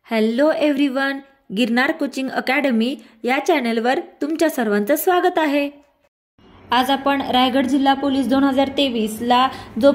Hello everyone, Girnar coaching academy या चॅनलवर तुमच्या सर्वांचं स्वागत आहे। आज आपण रायगड जिल्हा पोलीस 2023 ला जो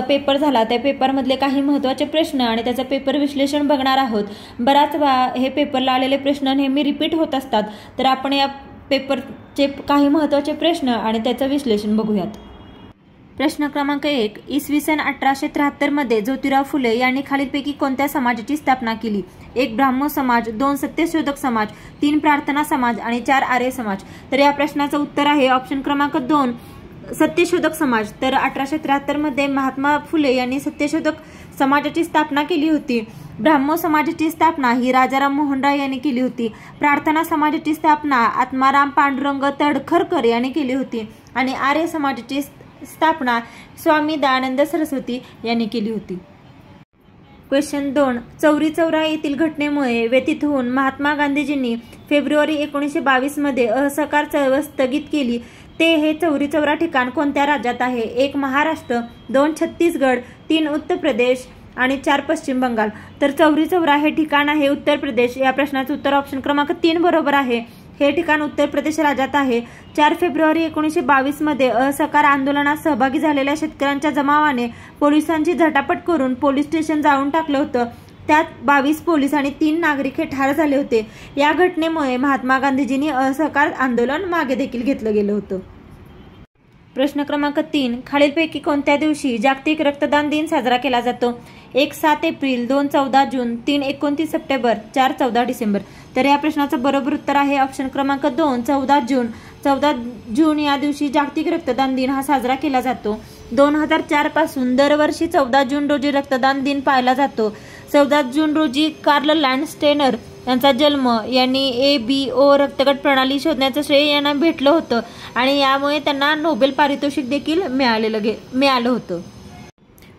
पेपर झाला त्या पेपरमधले काही महत्त्वाचे प्रश्न आणि त्याचं पेपर विश्लेषण बघणार आहोत। बराच हे पेपरला आलेले प्रश्न नेहमी रिपीट होत असतात, तर आपण या पेपरचे काही महत्त्वाचे प्रश्न आणि त्याचं विश्लेषण बघूयात। प्रश्न क्रमांक 1, इसवी सन 1873 मध्ये ज्योतिराव फुले यांनी खालीलपैकी कोणत्या समाजाची स्थापना केली? 1 ब्राह्मण समाज, 2 सत्यशोधक समाज, 3 प्रार्थना समाज आणि 4 आर्य समाज। तर या प्रश्नाचं उत्तर आहे ऑप्शन क्रमांक 2 सत्यशोधक समाज। तर 1873 मध्ये महात्मा फुले यांनी सत्यशोधक समाजाची स्थापना केली होती। ब्राह्मण समाजाची स्थापना ही राजाराम मोहन राय यांनी केली होती। प्रार्थना समाजाची स्थापना आत्माराम पांडुरंग तडखरकर यांनी केली होती आणि आर्य समाजाची स्थापना स्वामी दयानंद सरस्वती यांनी केली होती। क्वेश्चन 2, चौरी चौरा येथील घटनेमुळे व्यथित होऊन महात्मा गांधीजींनी फेब्रुवारी 1922 मध्ये असहकार चळवळ स्थगित केली। हे चौरी चौरा ठिकाण कोणत्या राज्यात आहे? 1 महाराष्ट्र, 2 छत्तीसगड, 3 उत्तर प्रदेश आणि 4 पश्चिम बंगाल। तर चौरी चौरा हे ठिकाण आहे उत्तर प्रदेश। या प्रश्नाचं उत्तर ऑप्शन क्रमांक 3 बरोबर आहे। हे ठिकाण उत्तर प्रदेश राज्यात आहे। 4 फेब्रुवारी 1922 मध्ये असहकार आंदोलनात सहभागी झालेल्या शेतकऱ्यांच्या जमावाने पोलिसांची झटापट करून पोलीस स्टेशन जाळून टाकलं होतं। त्यात 22 पोलीस आणि 3 नागरिक हे ठार झाले होते। या घटनेमुळे महात्मा गांधीजींनी असहकार आंदोलन मागे देखील घेतलं गेलं होतं। प्रश्न क्रमांक 3, खालीलपैकी कोणत्या दिवशी जागतिक रक्तदान दिन साजरा केला जातो? 1 7 एप्रिल, 2 14 जून, 3 29 सप्टेंबर, 4 14 डिसेंबर। तर या प्रश्नाचं बरोबर उत्तर आहे ऑप्शन क्रमांक 2 14 जून। 14 जून या दिवशी जागतिक रक्तदान दिन हा साजरा केला जातो। 2004 पासून दरवर्षी 14 जून रोजी रक्तदान दिन पाळला जातो। 14 जून रोजी कार्ल लँडस्टेनर यांचा जन्म यांनी ABO रक्तगट प्रणाली शोधण्याचं श्रेय यांना भेटलं होतं आणि यामुळे त्यांना नोबेल पारितोषिक देखील मिळालं होतं।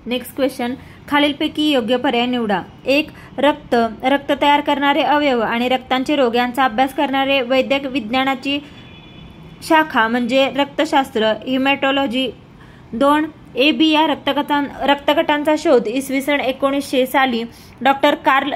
नेक्स्ट क्वेश्चन, खालीलपैकी योग्य पर्याय निवडा। 1 रक्त तयार करणारे अवयव आणि रक्तांचे रोग यांचा अभ्यास करणारे वैद्यक विज्ञानाची शाखा म्हणजे रक्तशास्त्र हिमॅटॉलॉजी। 2 AB या रक्तगटांचा शोध इसवी सन 1900 साली डॉक्टर कार्ल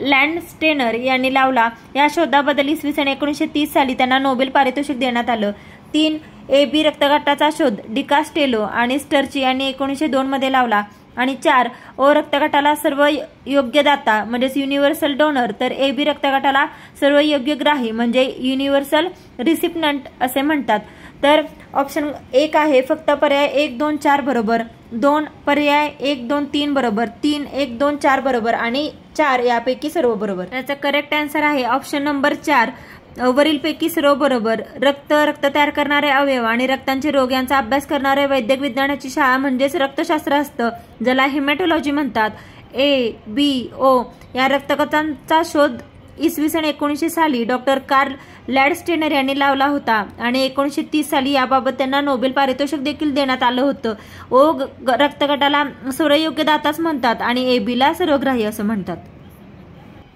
लँडस्टेनर यांनी लावला। या शोधाबद्दल इसवी सन 1930 साली त्यांना नोबेल पारितोषिक देण्यात आलं। 3 AB रक्तगटाचा शोध डिकास्टेलो आणि स्टर्ची यांनी 1902 मध्ये लावला। आणि 4 O रक्तगटाला सर्व योग्य दाता म्हणजे युनिव्हर्सल डोनर, तर AB रक्तगटाला सर्व योग्य ग्राही म्हणजे युनिव्हर्सल रिसिप्टंट असे म्हणतात। तर ऑप्शन 1 आहे फक्त पर्याय 1 2 4 बरोबर, 2 पर्याय 1 2 3 बरोबर, 3 1 2 4 बरोबर आणि 4 यापैकी सर्व बरोबर। त्याचा करेक्ट आन्सर आहे ऑप्शन नंबर 4 वरीलपैकी सर्व बरोबर। रक्त तयार करणारे अवयव आणि रक्तांचे रोग यांचा अभ्यास करणारे वैद्यक विज्ञानाची शाळा म्हणजेच रक्तशास्त्र असतं, ज्याला हिमॅटॉलॉजी म्हणतात। ABO या रक्तगटांचा शोध इसवी सन 1900 साली डॉक्टर कार्ल लँडस्टेनर यांनी लावला होता आणि 1930 साली याबाबत त्यांना नोबेल पारितोषिक देखील देण्यात आलं होतं। O रक्तगटाला सर्वयोग्य दाताच म्हणतात आणि AB ला सर्वग्राही असं म्हणतात।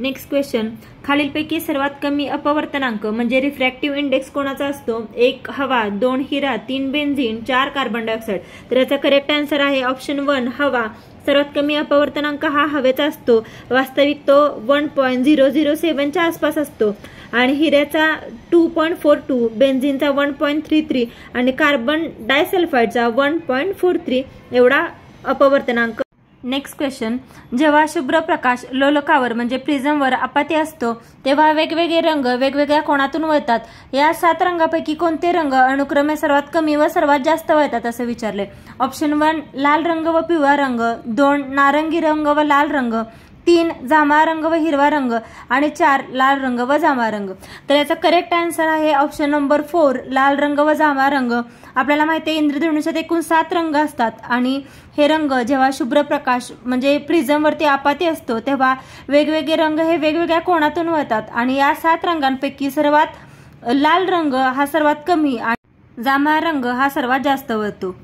नेक्स्ट क्वेश्चन, खालीलपैकी सर्वात कमी अपवर्तनांक म्हणजे रिफ्रॅक्टिव्ह इंडेक्स कोणाचा असतो? 1 हवा, 2 हिरा, 3 बेन्झीन, 4 कार्बन डायऑक्साईड। तर याचा करेक्ट आन्सर आहे ऑप्शन 1 हवा। सर्वात कमी अपवर्तनांक हा हवेचा असतो, वास्तविक तो 1.007 च्या आसपास असतो आणि हिऱ्याचा 2.42, बेन्झीनचा 1.33 आणि कार्बन डायसल्फाइडचा 1.43 एवढा अपवर्तनांक। नेक्स्ट क्वेश्चन, जेव्हा शुभ्र प्रकाश लोलकावर म्हणजे प्रिझमवर आपत्ती असतो तेव्हा वेगवेगळे रंग वेगवेगळ्या कोणातून वळतात। या 7 रंगापैकी कोणते रंग अनुक्रमे सर्वात कमी व सर्वात जास्त वळतात असे विचारले। ऑप्शन 1 लाल रंग व पिवळा रंग, 2 नारंगी रंग व लाल रंग, 3 जांभळा रंग व हिरवा रंग आणि 4 लाल रंग व जांभळा रंग। तर याचा करेक्ट आन्सर आहे ऑप्शन नंबर 4 लाल रंग व जांभळा रंग। आपल्याला माहिती आहे इंद्रधनुष्यात एकूण 7 रंग असतात आणि हे रंग जेव्हा शुभ्र प्रकाश म्हणजे प्रिझमवरती आपत्ती असतो तेव्हा वेगवेगळे रंग हे वेगवेगळ्या कोणातून वळतात आणि या 7 रंगांपैकी सर्वात लाल रंग हा सर्वात कमी आणि जांभळा रंग हा सर्वात जास्त वळतो।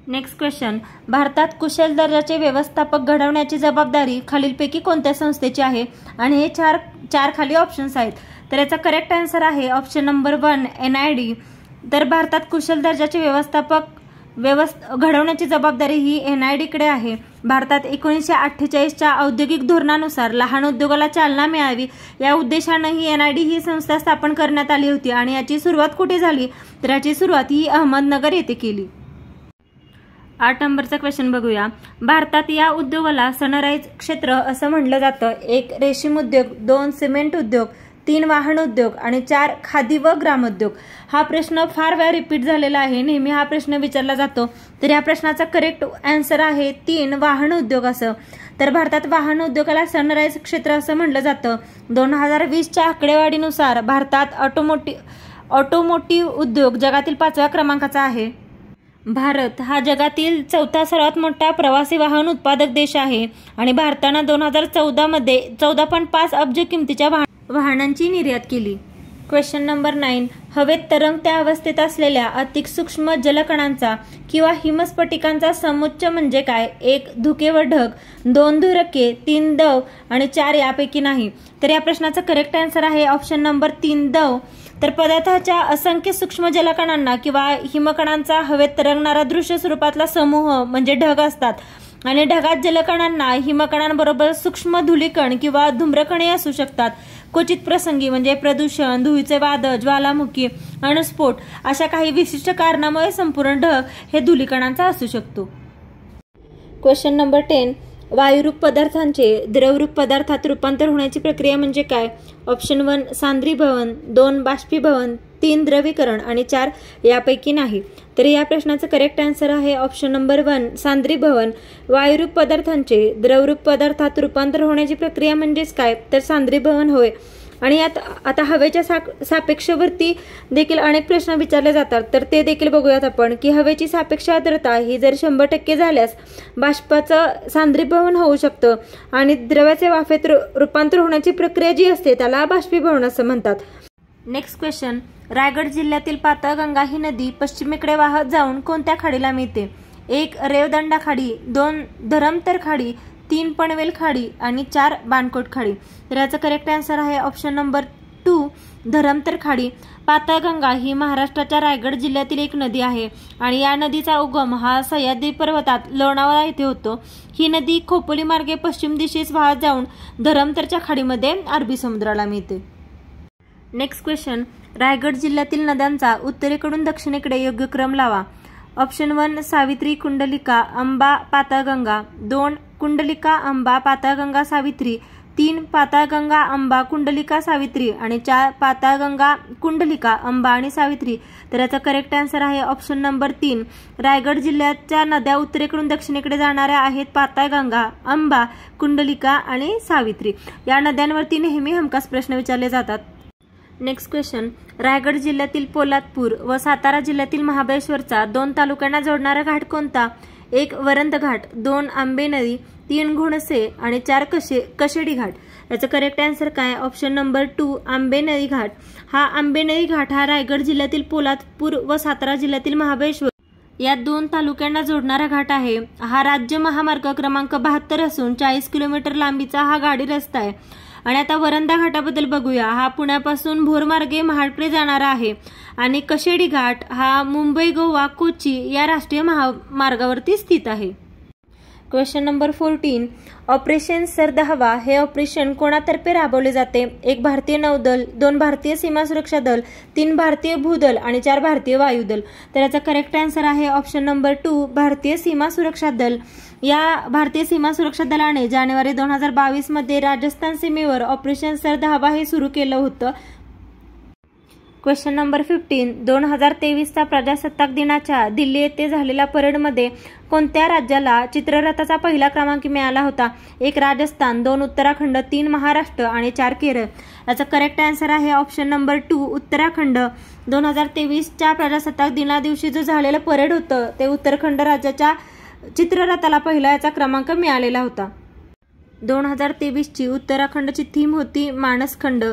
नेक्स्ट क्वेश्चन, भारतात कुशल दर्जाचे व्यवस्थापक घडवण्याची जबाबदारी खालीलपैकी कोणत्या संस्थेची आहे? आणि हे चार खाली ऑप्शन्स आहेत। तर याचा करेक्ट आन्सर आहे ऑप्शन नंबर 1 NID। तर भारतात कुशल दर्जाचे व्यवस्थापक घडवण्याची जबाबदारी ही NID कडे आहे. भारतात 1948च्या औद्योगिक धोरणानुसार लहान उद्योगाला चालना मिळावी या उद्देशाने ही NID ही संस्था स्थापन करण्यात आली होती आणि याची सुरुवात कुठे झाली तर याची सुरुवात ही अहमदनगर येथे केली. 8 नंबरचा क्वेश्चन बघूया. भारतात या उद्योगाला सनराइज क्षेत्र असं म्हणलं जातं. 1 रेशीम उद्योग, 2 सिमेंट उद्योग, 3 वाहन उद्योग आणि 4 खादी व ग्रामोद्योग. हा प्रश्न फार वेळा रिपीट झालेला आहे, नेहमी हा प्रश्न विचारला जातो. तर या प्रश्नाचा करेक्ट आन्सर आहे 3 वाहन उद्योग असं. तर भारतात वाहन उद्योगाला सनराइज क्षेत्र असं म्हणलं जातं. 2020च्या आकडेवारीनुसार भारतात ऑटोमोटिव्ह उद्योग जगातील 5व्या क्रमांकाचा आहे. भारत हा जगातील 4था सर्वात मोठा प्रवासी वाहन उत्पादक देश आहे आणि भारतानं 2014 मध्ये 14.5 अब्ज किमतीच्या वाहनांची निर्यात केली. Question number 9. हवेत तरंगत्या अवस्थेत असलेल्या अतिसूक्ष्म जलकणांचा किंवा हिमस्फटिकांचा समुच्चय म्हणजे काय? 1 धुके व ढग, 2 धुरके, 3 दव आणि 4 यापैकी नाही. तर या प्रश्नाचा करेक्ट आन्सर आहे ऑप्शन नंबर 3 दव. तर पदार्थाच्या असंख्य सूक्ष्म जलकणांना किंवा हिमकणांचा हवेत तरंगणारा दृश्य स्वरूपातला समूह म्हणजे ढग असतात आणि ढगात जलकणांना हिमकणांबरोबर सूक्ष्म धुलीकण किंवा धूम्रकणे असू शकतात. क्वचित प्रसंगी म्हणजे प्रदूषण, धुळीचे वादळ, ज्वालामुखी, अणुस्फोट अशा काही विशिष्ट कारणामुळे संपूर्ण ढग हे धुलीकणांचा असू शकतो. Question number 10. वायुरूप पदार्थांचे द्रवरूप पदार्थात रूपांतर होण्याची प्रक्रिया म्हणजे काय? ऑप्शन 1 सांद्रीभवन, 2 बाष्पीभवन, 3 द्रवीकरण आणि 4 यापैकी नाही. तर या प्रश्नाचं करेक्ट आन्सर आहे ऑप्शन नंबर 1 सांद्रीभवन. वायुरूप पदार्थांचे द्रवरूप पदार्थात रूपांतर होण्याची प्रक्रिया म्हणजेच काय तर सांद्रीभवन होय. आणि आता हवेच्या सापेक्षवरती देखील अनेक प्रश्न विचारले जातात, तर ते देखील बघूयात आपण की हवेची सापेक्ष आर्द्रता ही जर 100% झाल्यास बाष्पाचं सांद्रीभवन होऊ शकतं आणि द्रव्याचे वाफेत रूपांतर होण्याची प्रक्रिया जी असते त्याला बाष्पीभवन असं म्हणतात. Next question. रायगड जिल्ह्यातील पाताळगंगा ही नदी पश्चिमेकडे वाहत जाऊन कोणत्या खाडीला मिळते? 1 रेवदंडा खाडी, 2 धरमतर खाडी, 3 पनवेल खाडी आणि 4 बाणकोट खाडी. तर याचं करेक्ट आन्सर आहे ऑप्शन नंबर 2 धरमतर खाडी. पाताळगंगा ही महाराष्ट्राच्या रायगड जिल्ह्यातील एक नदी आहे आणि या नदीचा उगम हा सह्याद्री पर्वतात लोणावळा येथे होतो. ही नदी खोपोली मार्गे पश्चिम दिशेस वाहत जाऊन धरमतरच्या खाडीमध्ये अरबी समुद्राला मिळते. Next question. रायगड जिल्ह्यातील नद्यांचा उत्तरेकडून दक्षिणेकडे योग्य क्रम लावा. ऑप्शन 1 सावित्री, कुंडलिका, अंबा, पाताळगंगा, 2 कुंडलिका, अंबा, पाताळगंगा, सावित्री, 3 पाताळगंगा, अंबा, कुंडलिका, सावित्री आणि 4 पाताळगंगा, कुंडलिका, अंबा आणि सावित्री. तर याचा करेक्ट आन्सर आहे ऑप्शन नंबर 3. रायगड जिल्ह्याच्या नद्या उत्तरेकडून दक्षिणेकडे जाणाऱ्या आहेत पाताळगंगा, अंबा, कुंडलिका आणि सावित्री. या नद्यांवरती नेहमी हमखास प्रश्न विचारले जातात. Next question. रायगड जिल्ह्यातील पोलादपूर व सातारा जिल्ह्यातील महाबळेश्वरचा 2 तालुक्यांना जोडणारा घाट कोणता? 1 वरंध घाट, 2 आंबे नदी, 3 घोणसे आणि 4 कशेडी घाट. याचं करेक्ट आन्सर काय? ऑप्शन नंबर 2 आंबे नदी घाट. हा आंबे नदी घाट हा रायगड जिल्ह्यातील पोलादपूर व सातारा जिल्ह्यातील महाबळेश्वर या 2 तालुक्यांना जोडणारा घाट आहे. हा राज्य महामार्ग क्रमांक 72 असून 40 किलोमीटर लांबीचा हा गाडी रस्ता आहे. आणि आता वरंधा घाटाबद्दल बघूया. हा पुण्यापासून भोरमार्गे महाडकडे जाणारा आहे आणि कशेडी घाट हा मुंबई, गोवा, कोची या राष्ट्रीय महामार्गावरती स्थित आहे. Question number 14. ऑपरेशन सर्द हवा हे ऑपरेशन कोणातर्फे राबवले जाते? 1 भारतीय नौदल, 2 भारतीय सीमा सुरक्षा दल, 3 भारतीय भूदल आणि 4 भारतीय वायुदल. तर याचा करेक्ट आन्सर आहे ऑप्शन नंबर 2 भारतीय सीमा सुरक्षा दल. या भारतीय सीमा सुरक्षा दलाने जानेवारी 2022 मध्ये राजस्थान सीमेवर ऑपरेशन सर्द हवा हे सुरू केलं होतं. Question number 15. 2023चा प्रजासत्ताक दिनाच्या दिल्ली येथे झालेल्या परेडमध्ये कोणत्या राज्याला चित्ररथाचा पहिला क्रमांक मिळाला होता? 1 राजस्थान, 2 उत्तराखंड, 3 महाराष्ट्र आणि 4 केरळ. याचा करेक्ट आन्सर आहे ऑप्शन नंबर 2 उत्तराखंड. 2023च्या प्रजासत्ताक दिना दिवशी जो झालेलं परेड होतं ते उत्तराखंड राज्याच्या चित्ररथाला पहिला याचा क्रमांक मिळालेला होता. 2023ची उत्तराखंडची थीम होती मानसखंड.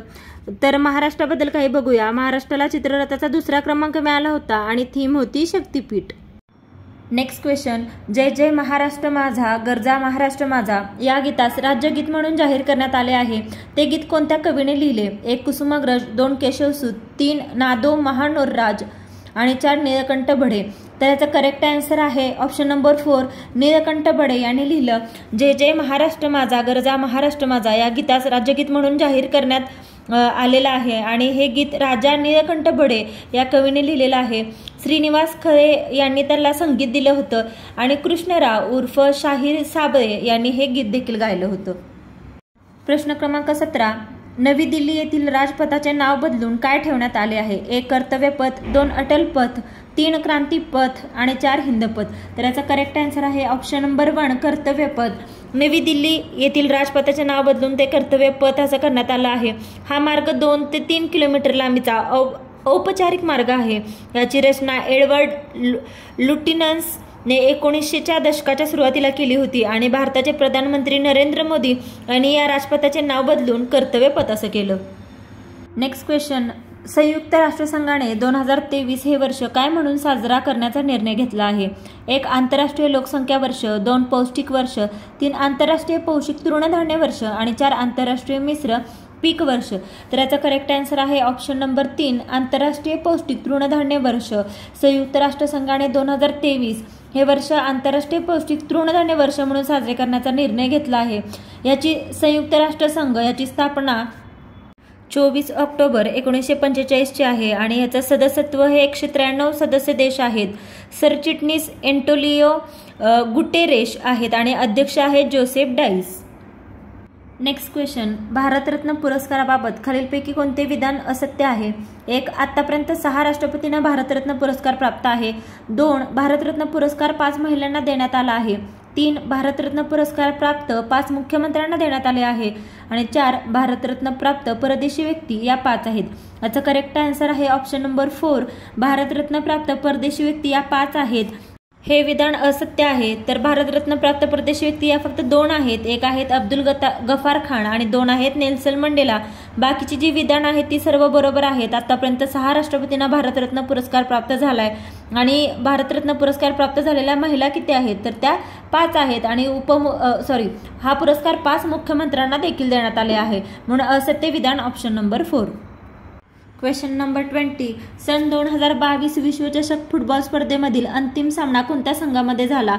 तर महाराष्ट्राबद्दल काही बघूया. महाराष्ट्राला चित्ररथाचा 2रा क्रमांक मिळाला होता आणि थीम होती शक्तीपीठ. Next question. जय जय महाराष्ट्र माझा, गरजा महाराष्ट्र माझा या गीतास राज्यगीत म्हणून जाहीर करण्यात आले आहे. ते गीत कोणत्या कवीने लिहिले? 1 कुसुमाग्रज, 2 केशवसूत, 3 नादो महानोरराज आणि 4 निळकंठ बढे. तर याचा करेक्ट आन्सर आहे ऑप्शन नंबर 4 नीलकंठ बडे यांनी लिहिलं. जय जय महाराष्ट्र माझा गरजा महाराष्ट्र माझा या गीतास राज्यगीत म्हणून जाहीर करण्यात आलेलं आहे आणि हे गीत राजा नीलकंठ बडे या कवीने लिहिलेलं आहे. श्रीनिवास खळे यांनी त्याला संगीत दिलं होतं आणि कृष्णराव उर्फ शाहीर साबळे यांनी हे गीत देखील गायलं होतं. प्रश्न क्रमांक 17 नवी दिल्ली येथील राजपथाचे नाव बदलून काय ठेवण्यात आले आहे? 1 कर्तव्य पथ, 2 अटल पथ, 3 क्रांती पथ आणि 4 हिंद पथ. तर याचा करेक्ट आन्सर आहे ऑप्शन नंबर 1 कर्तव्य पथ. नवी दिल्ली येथील राजपथाचे नाव बदलून ते कर्तव्य पथ असं करण्यात आलं आहे. हा मार्ग 2 ते 3 किलोमीटर लांबीचा औपचारिक मार्ग आहे. याची रचना एडवर्ड लुटियन्स ने 1900च्या दशकाच्या सुरुवातीला केली होती आणि भारताचे प्रधानमंत्री नरेंद्र मोदी यांनी या राजपथाचे नाव बदलून कर्तव्य पथ असं केलं. नेक्स्ट क्वेश्चन संयुक्त राष्ट्रसंघाने 2023 हे वर्ष काय म्हणून साजरा करण्याचा निर्णय घेतला आहे? 1 आंतरराष्ट्रीय लोकसंख्या वर्ष, 2 पौष्टिक वर्ष, 3 आंतरराष्ट्रीय पौष्टिक तृणधान्य वर्ष आणि 4 आंतरराष्ट्रीय मिश्र पीक वर्ष. तर याचा करेक्ट आन्सर आहे ऑप्शन नंबर 3 आंतरराष्ट्रीय पौष्टिक तृणधान्य वर्ष. संयुक्त राष्ट्रसंघाने 2023 हे वर्ष आंतरराष्ट्रीय पौष्टिक तृणधान्य वर्ष म्हणून साजरे करण्याचा निर्णय घेतला आहे. याची संयुक्त राष्ट्रसंघ याची स्थापना 24 ऑक्टोबर 1945 ची आहे आणि याचं सदस्यत्व हे 193 सदस्य देश आहेत. सरचिटणीस एंटोलिओ गुटेरेश आहेत आणि अध्यक्ष आहेत जोसेफ डाईस. नेक्स्ट क्वेश्चन भारतरत्न पुरस्काराबाबत खालीलपैकी कोणते विधान असत्य आहे? 1 आतापर्यंत 6 राष्ट्रपतींना भारतरत्न पुरस्कार प्राप्त आहे. 2 भारतरत्न पुरस्कार 5 महिलांना देण्यात आला आहे. 3 भारतरत्न पुरस्कार प्राप्त 5 मुख्यमंत्र्यांना देण्यात आले आहे आणि 4 भारतरत्न प्राप्त परदेशी व्यक्ती या 5 आहेत. याचा करेक्ट आन्सर आहे ऑप्शन नंबर 4 भारतरत्न प्राप्त परदेशी व्यक्ती या 5 आहेत. हे विधान असत्य आहे. तर भारतरत्न प्राप्त परदेशी व्यक्ती या फक्त 2 आहेत. 1 आहेत अब्दुल गफार खान आणि 2 आहेत नेल्सन मंडेला. बाकीची जी विधान आहेत ती सर्व बरोबर आहेत. आतापर्यंत 6 राष्ट्रपतींना भारतरत्न पुरस्कार प्राप्त झालाय आणि भारतरत्न पुरस्कार प्राप्त झालेल्या महिला किती आहेत? तर त्या 5 आहेत आणि हा पुरस्कार 5 मुख्यमंत्र्यांना देखील देण्यात आले आहे. म्हणून असत्य विधान ऑप्शन नंबर 4. क्वेश्चन नंबर 20 सन 2022 विश्वचषक फुटबॉल स्पर्धेमधील अंतिम सामना कोणत्या संघामध्ये झाला?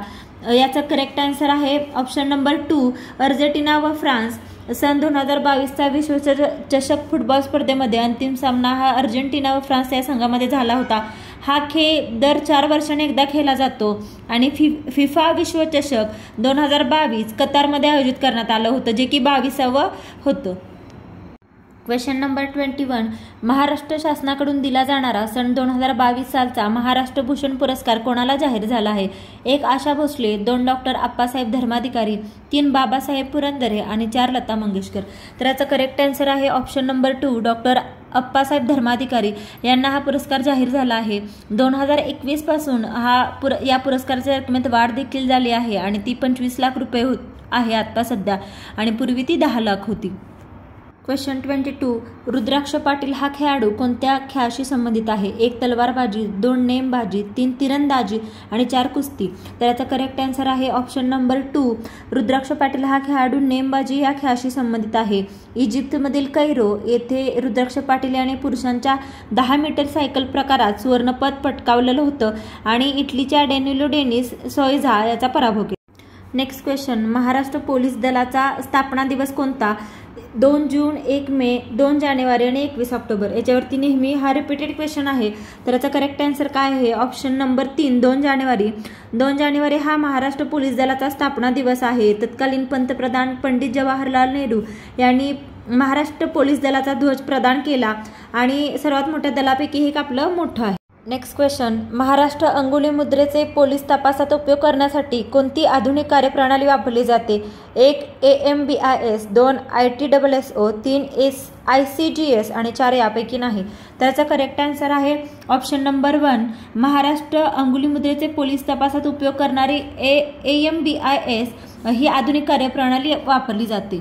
याचा करेक्ट आन्सर आहे ऑप्शन नंबर 2 अर्जेंटिना व फ्रान्स. सन 2022चा विश्वचषक फुटबॉल स्पर्धेमध्ये अंतिम सामना हा अर्जेंटिना व फ्रान्स या संघामध्ये झाला होता. हा खेळ दर 4 वर्षांनी एकदा खेळला जातो आणि फिफा विश्वचषक 2022 कतारमध्ये आयोजित करण्यात आलं होतं जे की 22वं होतं. क्वेश्चन नंबर 21 महाराष्ट्र शासनाकडून दिला जाणारा सन 2022 सालचा महाराष्ट्र भूषण पुरस्कार कोणाला जाहीर झाला आहे? 1 आशा भोसले, 2 डॉक्टर आप्पासाहेब धर्माधिकारी, 3 बाबासाहेब पुरंदरे आणि 4 लता मंगेशकर. तर याचा करेक्ट आन्सर आहे option number 2 doctor Appasaheb Dharmadhikari यांना हा पुरस्कार जाहीर झाला आहे. 2021 पासून या पुरस्काराच्या रकमेत वाढ देखील झाली आहे आणि ती 25 लाख रुपये आहे आता सध्या आणि पूर्वी ती 10 लाख होती. क्वेश्चन 22 रुद्राक्ष पाटील हा खेळाडू कोणत्या खेळाशी संबंधित आहे? 1 तलवारबाजी, 2 नेमबाजी, 3 तिरंदाजी आणि 4 कुस्ती. तर याचा करेक्ट आन्सर आहे ऑप्शन नंबर 2 रुद्राक्ष पाटील हा खेळाडू नेमबाजी या खेळाशी संबंधित आहे. इजिप्तमधील कैरो येथे रुद्राक्ष पाटील याने पुरुषांच्या 10 मीटर सायकल प्रकारात सुवर्णपदक पटकावलेलं होतं आणि इटलीच्या डेनिलो डेनिस सोयझा याचा पराभव केला. नेक्स्ट क्वेश्चन महाराष्ट्र पोलीस दलाचा स्थापना दिवस कोणता? 2 जून, 1 मे, 2 जानेवारी आणि 21 ऑक्टोबर. याच्यावरती नेहमी हा रिपीटेड क्वेश्चन आहे. तर याचा करेक्ट आन्सर काय आहे? ऑप्शन नंबर 3 2 जानेवारी. 2 जानेवारी हा महाराष्ट्र पोलीस दलाचा स्थापना दिवस आहे. तत्कालीन पंतप्रधान पंडित जवाहरलाल नेहरू यांनी महाराष्ट्र पोलीस दलाचा ध्वज प्रदान केला आणि सर्वात मोठ्या दलापैकी एक आपलं मोठं आहे. नेक्स्ट क्वेश्चन महाराष्ट्र अंगुली मुद्रेचे पोलीस तपासात उपयोग करण्यासाठी कोणती आधुनिक कार्यप्रणाली वापरली जाते? 1 AMBIS, 2 ITSSO, 3 ICGS आणि 4 यापैकी नाही. त्याचा करेक्ट आन्सर आहे ऑप्शन नंबर 1 महाराष्ट्र अंगुली मुद्रेचे पोलीस तपासात उपयोग करणारी AMBIS ही आधुनिक कार्यप्रणाली वापरली जाते.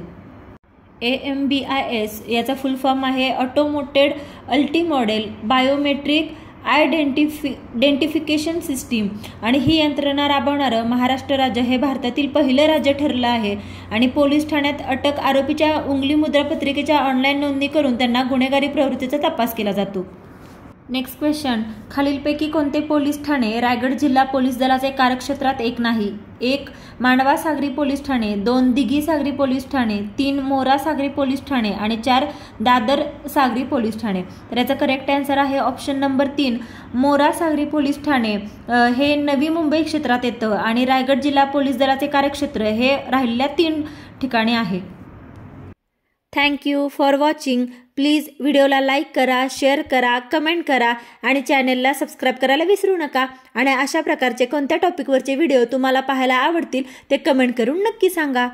AMBIS याचा फुल फॉर्म आहे automated अल्टी model biometric identification system आणि ही यंत्रणा राबवणारं महाराष्ट्र राज्य हे भारतातील पहिलं राज्य ठरलं आहे आणि पोलीस ठाण्यात अटक आरोपीच्या उंगली मुद्रा पत्रिकेच्या ऑनलाईन नोंदणी करून त्यांना गुन्हेगारी प्रवृत्तीचा तपास केला जातो. नेक्स्ट क्वेश्चन, खालीलपैकी कोणते पोलीस ठाणे रायगड जिल्हा पोलीस दलाचे कार्यक्षेत्रात एक नाही? 1. मांडवा सागरी पोलीस ठाणे, 2. दिघी सागरी पोलीस ठाणे, 3. मोरा सागरी पोलीस ठाणे आणि 4. दादर सागरी पोलीस ठाणे. तर याचा करेक्ट आन्सर आहे ऑप्शन नंबर 3, मोरा सागरी पोलीस ठाणे. हे नवी मुंबई क्षेत्रात येतं आणि रायगड जिल्हा पोलीस दलाचे कार्यक्षेत्र हे राहिलेल्या 3 ठिकाणी आहे. Thank you for watching. Please व्हिडिओला लाईक करा, शेअर करा, कमेंट करा आणि चॅनेलला सबस्क्राईब करायला विसरू नका. आणि अशा प्रकारचे कोणत्या टॉपिकवरचे व्हिडिओ तुम्हाला पाहायला आवडतील ते कमेंट करून नक्की सांगा.